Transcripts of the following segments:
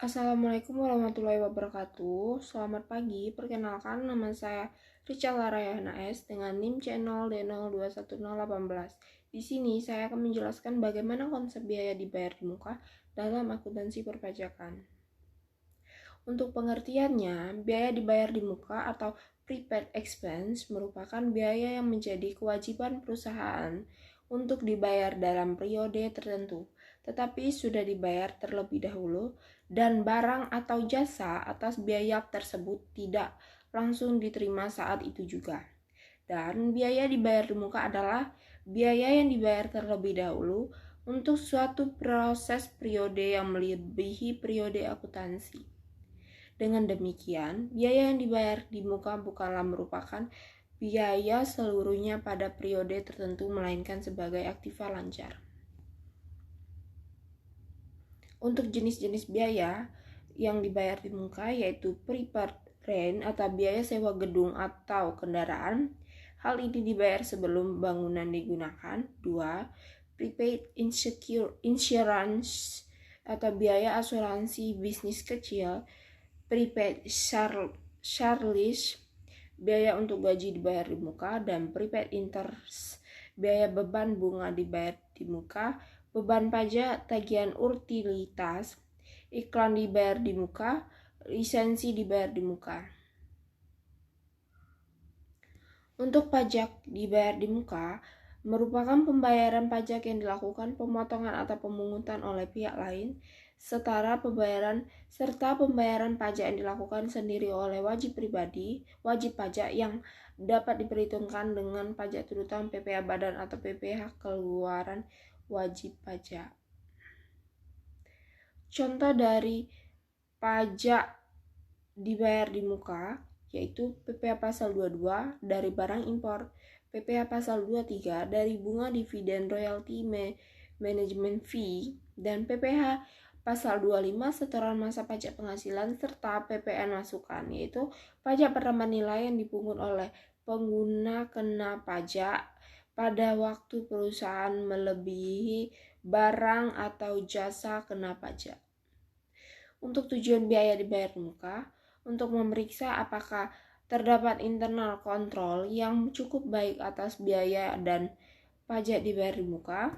Assalamualaikum warahmatullahi wabarakatuh. Selamat pagi, perkenalkan nama saya Richard Larayana S dengan NIM C0D021018. Di sini saya akan menjelaskan bagaimana konsep biaya dibayar di muka dalam akuntansi perpajakan. Untuk pengertiannya, biaya dibayar di muka atau prepaid expense merupakan biaya yang menjadi kewajiban perusahaan untuk dibayar dalam periode tertentu, tetapi sudah dibayar terlebih dahulu dan barang atau jasa atas biaya tersebut tidak langsung diterima saat itu juga. Dan biaya dibayar di muka adalah biaya yang dibayar terlebih dahulu untuk suatu proses periode yang melebihi periode akuntansi. Dengan demikian, biaya yang dibayar di muka bukanlah merupakan biaya seluruhnya pada periode tertentu, melainkan sebagai aktiva lancar. Untuk jenis-jenis biaya yang dibayar di muka yaitu prepaid rent atau biaya sewa gedung atau kendaraan. Hal ini dibayar sebelum bangunan digunakan. 2. Prepaid insurance atau biaya asuransi bisnis kecil. Prepaid charges, biaya untuk gaji dibayar di muka, dan prepaid interest, biaya beban bunga dibayar di muka, beban pajak, tagihan utilitas, iklan dibayar di muka, lisensi dibayar di muka. Untuk pajak dibayar di muka merupakan pembayaran pajak yang dilakukan pemotongan atau pemungutan oleh pihak lain, serta pembayaran pajak yang dilakukan sendiri oleh wajib pajak yang dapat diperhitungkan dengan pajak terutama PPh badan atau PPh keluaran wajib pajak. Contoh dari pajak dibayar di muka yaitu PPh pasal 22 dari barang impor, PPh pasal 23 dari bunga dividen royalti management fee, dan PPh pasal 25 setoran masa pajak penghasilan, serta PPN masukan yaitu pajak penambah nilai yang dipungut oleh pengguna kena pajak pada waktu perusahaan melebihi barang atau jasa kena pajak. Untuk tujuan biaya dibayar di muka, untuk memeriksa apakah terdapat internal kontrol yang cukup baik atas biaya dan pajak dibayar di muka,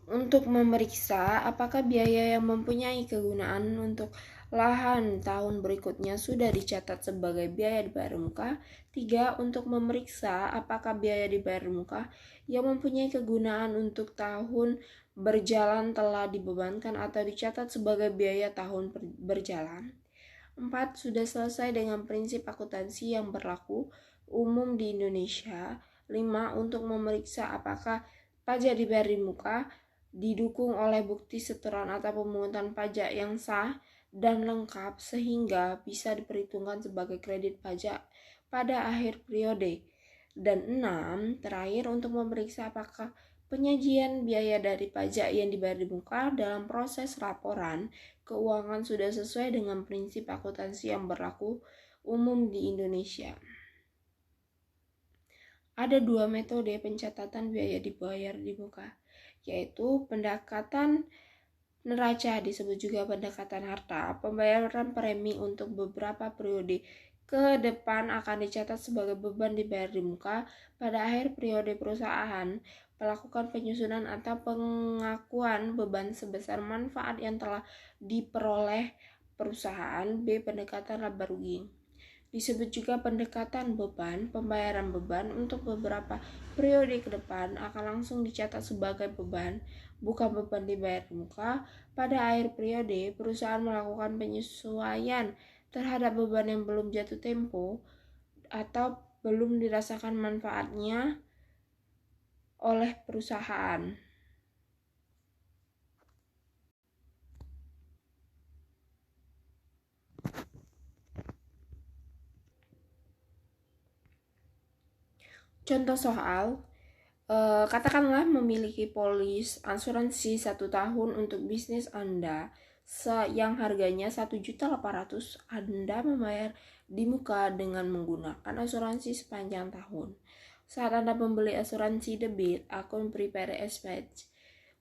untuk memeriksa apakah biaya yang mempunyai kegunaan untuk lahan tahun berikutnya sudah dicatat sebagai biaya dibayar di muka. 3. Untuk memeriksa apakah biaya dibayar di muka yang mempunyai kegunaan untuk tahun berjalan telah dibebankan atau dicatat sebagai biaya tahun berjalan. 4. Sudah selesai dengan prinsip akuntansi yang berlaku umum di Indonesia. 5. Untuk memeriksa apakah pajak dibayar di muka didukung oleh bukti setoran atau pemungutan pajak yang sah dan lengkap sehingga bisa diperhitungkan sebagai kredit pajak pada akhir periode. Dan 6. Terakhir, untuk memeriksa apakah penyajian biaya dari pajak yang dibayar di muka dalam proses laporan keuangan sudah sesuai dengan prinsip akuntansi yang berlaku umum di Indonesia. Ada 2 metode pencatatan biaya dibayar di muka, yaitu pendekatan neraca, disebut juga pendekatan harta. Pembayaran premi untuk beberapa periode ke depan akan dicatat sebagai beban dibayar di muka pada akhir periode perusahaan melakukan penyusunan atau pengakuan beban sebesar manfaat yang telah diperoleh perusahaan. B. Pendekatan laba rugi, disebut juga pendekatan beban. Pembayaran beban untuk beberapa periode ke depan akan langsung dicatat sebagai beban, bukan beban dibayar di muka. Pada akhir periode, perusahaan melakukan penyesuaian terhadap beban yang belum jatuh tempo atau belum dirasakan manfaatnya oleh perusahaan. Contoh soal, katakanlah memiliki polis asuransi 1 tahun untuk bisnis Anda yang harganya 1.800.000. Anda membayar di muka dengan menggunakan asuransi sepanjang tahun. Saat Anda membeli asuransi debit, akun prepaid expense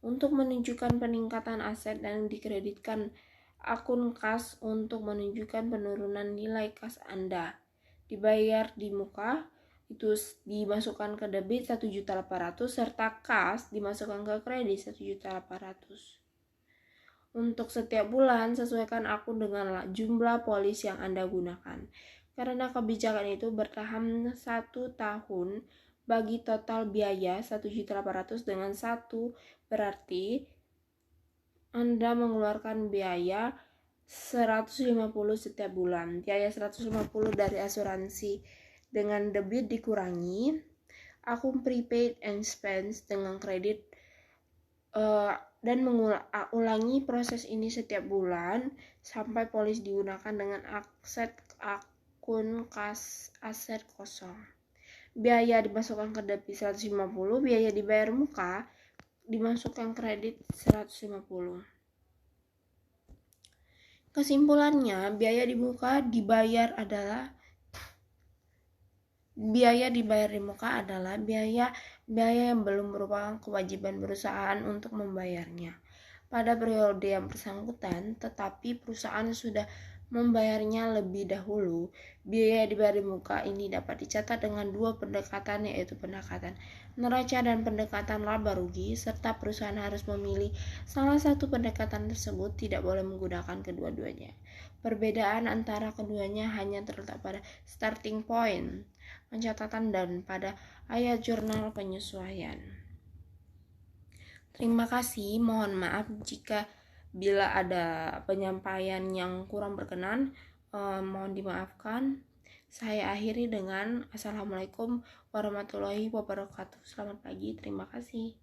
untuk menunjukkan peningkatan aset dan dikreditkan akun kas untuk menunjukkan penurunan nilai kas Anda. Dibayar di muka, itu dimasukkan ke debit 1.800.000 serta kas dimasukkan ke kredit 1.800.000. Untuk setiap bulan, sesuaikan akun dengan jumlah polis yang Anda gunakan. Karena kebijakan itu bertahan 1 tahun, bagi total biaya 1.800.000 dengan 1 berarti Anda mengeluarkan biaya 150 setiap bulan. Biaya 150 dari asuransi dengan debit dikurangi akun prepaid and spends dengan kredit, dan mengulangi proses ini setiap bulan sampai polis digunakan dengan aset akun kas aset kosong. Biaya dimasukkan ke debit 150, biaya dibayar muka dimasukkan kredit 150. Kesimpulannya, biaya di muka dibayar di muka adalah biaya yang belum merupakan kewajiban perusahaan untuk membayarnya pada periode yang bersangkutan, tetapi perusahaan sudah membayarnya lebih dahulu. Biaya dibayar di muka ini dapat dicatat dengan 2 pendekatan, yaitu pendekatan neraca dan pendekatan laba rugi, serta perusahaan harus memilih salah satu pendekatan tersebut, tidak boleh menggunakan kedua-duanya. Perbedaan antara keduanya hanya terletak pada starting point pencatatan dan pada ayat jurnal penyesuaian. Terima kasih, mohon maaf bila ada penyampaian yang kurang berkenan, mohon dimaafkan. Saya akhiri dengan Assalamualaikum warahmatullahi wabarakatuh. Selamat pagi, terima kasih.